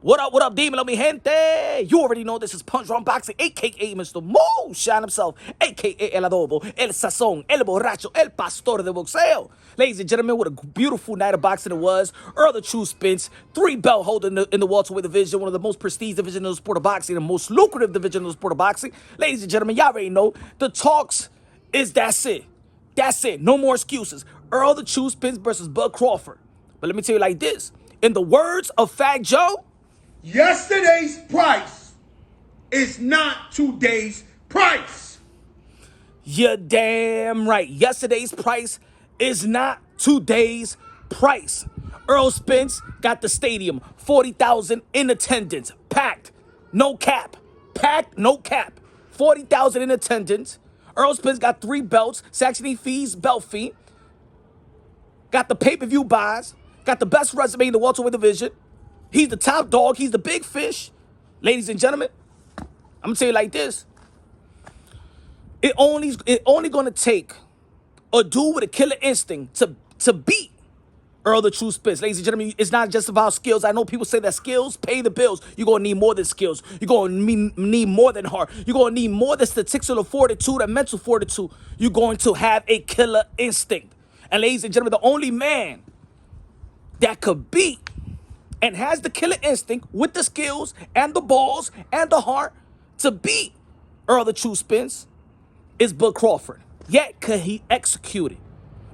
What up, Demon? Love me, gente. You already know this is Punch Run Boxing, a.k.a. Mr. Moonshine himself, a.k.a. El Adobo, El Sazón, El Borracho, El Pastor de Boxeo. Ladies and gentlemen, what a beautiful night of boxing it was. Errol the True Spence, 3-belt holder in the welterweight division, one of the most prestige divisions of the sport of boxing, the most lucrative division of the sport of boxing. Ladies and gentlemen, y'all already know the talks is that's it. That's it. No more excuses. Errol the True Spence versus Bud Crawford. But let me tell you like this. In the words of Fat Joe, yesterday's price is not today's price. you're damn right. Yesterday's price is not today's price. Errol Spence got the stadium, 40,000 in attendance, packed, no cap, packed, no cap, 40,000 in attendance. Errol Spence got 3 belts, sanctioning fees, belt fee, got the pay-per-view buys, got the best resume in the welterweight division. He's the top dog. He's the big fish. Ladies and gentlemen, I'm going to tell you like this. It only going to take a dude with a killer instinct to beat Errol the True Spence. Ladies and gentlemen, it's not just about skills. I know people say that skills pay the bills. You're going to need more than skills. You're going to need more than heart. You're going to need more than statistical fortitude and mental fortitude. You're going to have a killer instinct. And ladies and gentlemen, the only man that could beat and has the killer instinct with the skills and the balls and the heart to beat Errol the True Spence is Bud Crawford. Yet could he execute it?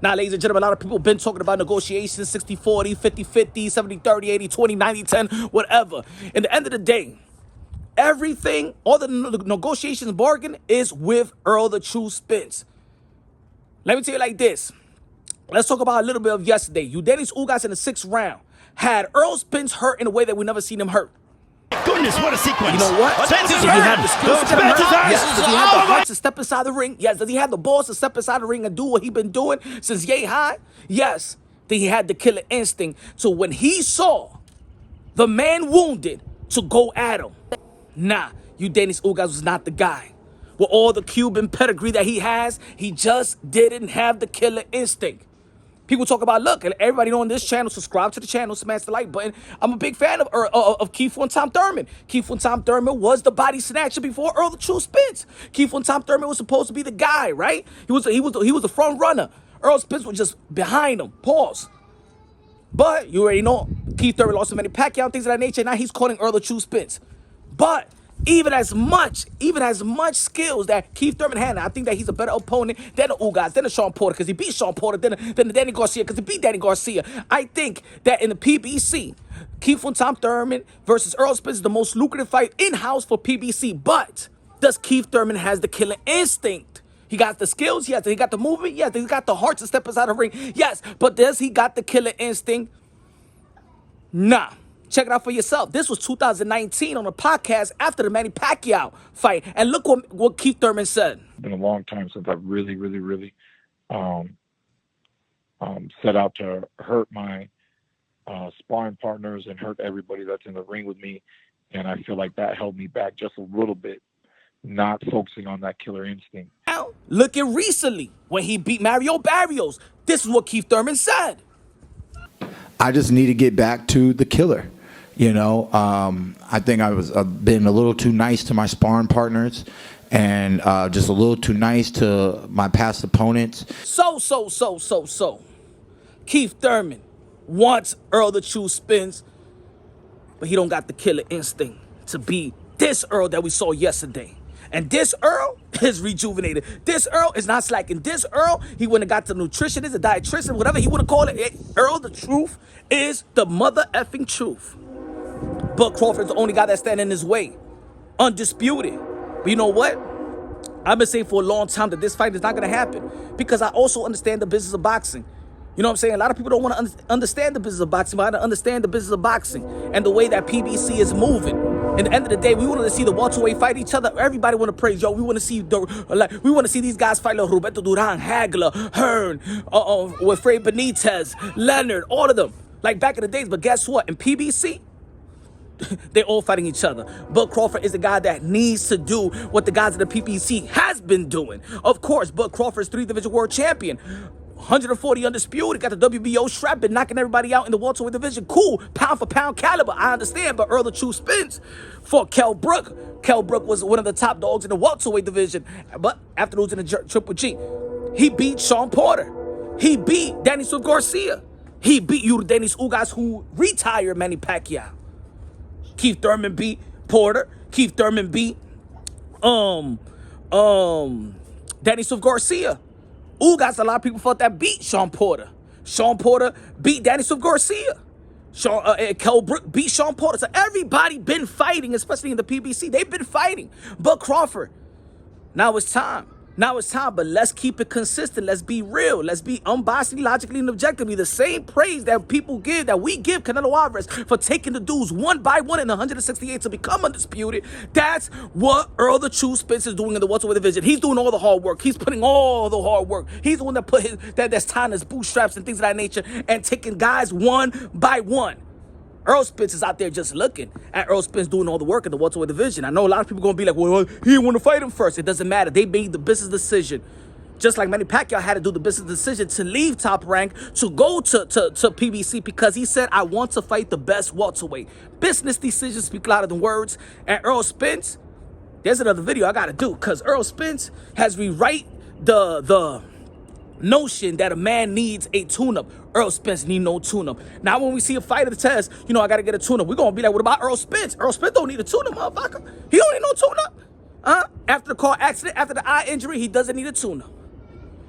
Now, ladies and gentlemen, a lot of people have been talking about negotiations, 60-40, 50-50, 70-30, 80-20, 90-10, whatever. In the end of the day, everything, all the negotiations bargain is with Errol the True Spence. Let me tell you like this. Let's talk about a little bit of yesterday. Eugenio Ugas in the 6th round had Errol Spence hurt in a way that we never seen him hurt. Goodness, what a sequence. You know what? Spence is Does he have the hurt. skills to get him Spence is hurt? hurt. Yes. Does he have the heart to step inside the ring? Yes. Does he have the balls to step inside the ring and do what he's been doing since yay high? Yes. Then he had the killer instinct. So when he saw the man wounded to go at him, nah, Eugenio Ugas was not the guy. With all the Cuban pedigree that he has, he just didn't have the killer instinct. People talk about, look, and everybody on this channel, subscribe to the channel, smash the like button. I'm a big fan of Keith and Tom Thurman. Keith and Tom Thurman was the body snatcher before Errol the True Spence. Keith and Tom Thurman was supposed to be the guy, right? He was the front runner. Errol Spence was just behind him. Pause. But you already know Keith Thurman lost to Manny Pacquiao and things of that nature. Now he's calling Errol the True Spence. But even as much skills that Keith Thurman had, I think that he's a better opponent than the Ugas, than the Sean Porter, because he beat Sean Porter, than the Danny Garcia, because he beat Danny Garcia. I think that in the PBC, Keith and Tom Thurman versus Errol Spence is the most lucrative fight in-house for PBC. But does Keith Thurman has the killer instinct? He got the skills, yes. He got the movement, yes. He got the heart to step inside the ring, yes. But does he got the killer instinct? Nah. Check it out for yourself. This was 2019 on a podcast after the Manny Pacquiao fight. And look what Keith Thurman said. It's been a long time since I've really set out to hurt my sparring partners and hurt everybody that's in the ring with me. And I feel like that held me back just a little bit, not focusing on that killer instinct. Now, look at recently when he beat Mario Barrios. This is what Keith Thurman said. I just need to get back to the killer. You know, I think I was been a little too nice to my sparring partners and just a little too nice to my past opponents. So. Keith Thurman wants Errol the True Spence, but he don't got the killer instinct to be this Errol that we saw yesterday. And this Errol is rejuvenated. This Errol is not slacking. This Errol, he wouldn't have got the nutritionist, the dietitian, whatever he would have called it. Errol, the truth is the mother effing truth. Bud Crawford's the only guy that's standing in his way. Undisputed. But you know what? I've been saying for a long time that this fight is not going to happen because I also understand the business of boxing. You know what I'm saying? A lot of people don't want to understand the business of boxing, but I understand the business of boxing and the way that PBC is moving. At the end of the day, we want to see the welterweight fight each other. Everybody want to praise, yo. We want to see we want to see these guys fight like Roberto Duran, Hagler, Hearn, with Fred Benitez, Leonard, all of them. Like back in the days. But guess what? In PBC, they're all fighting each other. Bud Crawford is the guy that needs to do what the guys in the PBC has been doing. Of course, Bud Crawford is 3-division world champion. 140 undisputed, got the WBO strap, been knocking everybody out in the welterweight division. Cool, pound for pound caliber, I understand. But Earl the True Spence fought Kell Brook. Kell Brook was one of the top dogs in the welterweight division. But after losing the Triple G, he beat Sean Porter. He beat Danny Swift Garcia. He beat Dennis Ugas, who retired Manny Pacquiao. Keith Thurman beat Porter. Keith Thurman beat Danny Swift Garcia. Ugas, a lot of people thought that beat Sean Porter. Sean Porter beat Danny Swift Garcia. Kell Brook beat Sean Porter. So everybody been fighting, especially in the PBC. They've been fighting. But Crawford, now it's time. Now it's time, but let's keep it consistent. Let's be real. Let's be unbiasedly, logically, and objectively. The same praise that people give, that we give Canelo Alvarez for taking the dudes one by one in 168 to become undisputed. That's what Earl the True Spence is doing in the welterweight division. He's doing all the hard work. He's putting all the hard work. He's the one that put that's tying his bootstraps and things of that nature and taking guys one by one. Errol Spence is out there just looking at Errol Spence doing all the work in the welterweight division. I know a lot of people going to be like, well, he didn't want to fight him first. It doesn't matter. They made the business decision. Just like Manny Pacquiao had to do the business decision to leave Top Rank to go to PBC because he said, I want to fight the best welterweight. Business decisions speak louder than words. And Errol Spence, there's another video I got to do because Errol Spence has rewrite the notion that a man needs a tune-up. Errol Spence need no tune-up. Now, when we see a fighter test, you know, I got to get a tune-up. We're going to be like, what about Errol Spence? Errol Spence don't need a tune-up, motherfucker. He don't need no tune-up. After the car accident, after the eye injury, he doesn't need a tune-up.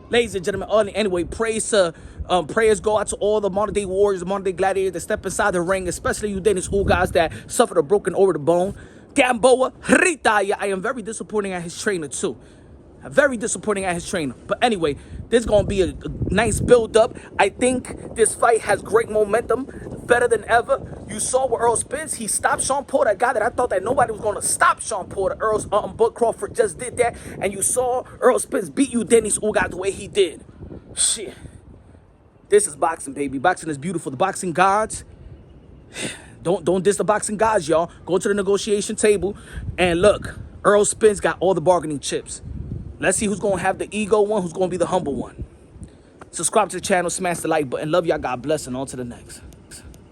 Ladies and gentlemen, anyway, prayers go out to all the modern-day warriors, the modern-day gladiators that step inside the ring, especially you Danish guys that suffered a broken over the bone. Gamboa, Ritaya. I am very disappointing at his trainer, too. Very disappointing at his trainer. But anyway, this is going to be a nice build-up. I think this fight has great momentum, better than ever. You saw with Errol Spence, he stopped Sean Porter, a guy that I thought that nobody was going to stop Sean Porter. Bud Crawford just did that. And you saw Errol Spence beat you Dennis Ugas the way he did. Shit. This is boxing, baby. Boxing is beautiful. The boxing gods, don't diss the boxing gods, y'all. Go to the negotiation table and look. Errol Spence got all the bargaining chips. Let's see who's going to have the ego one, who's going to be the humble one. Subscribe to the channel, smash the like button. Love y'all. God bless, and on to the next.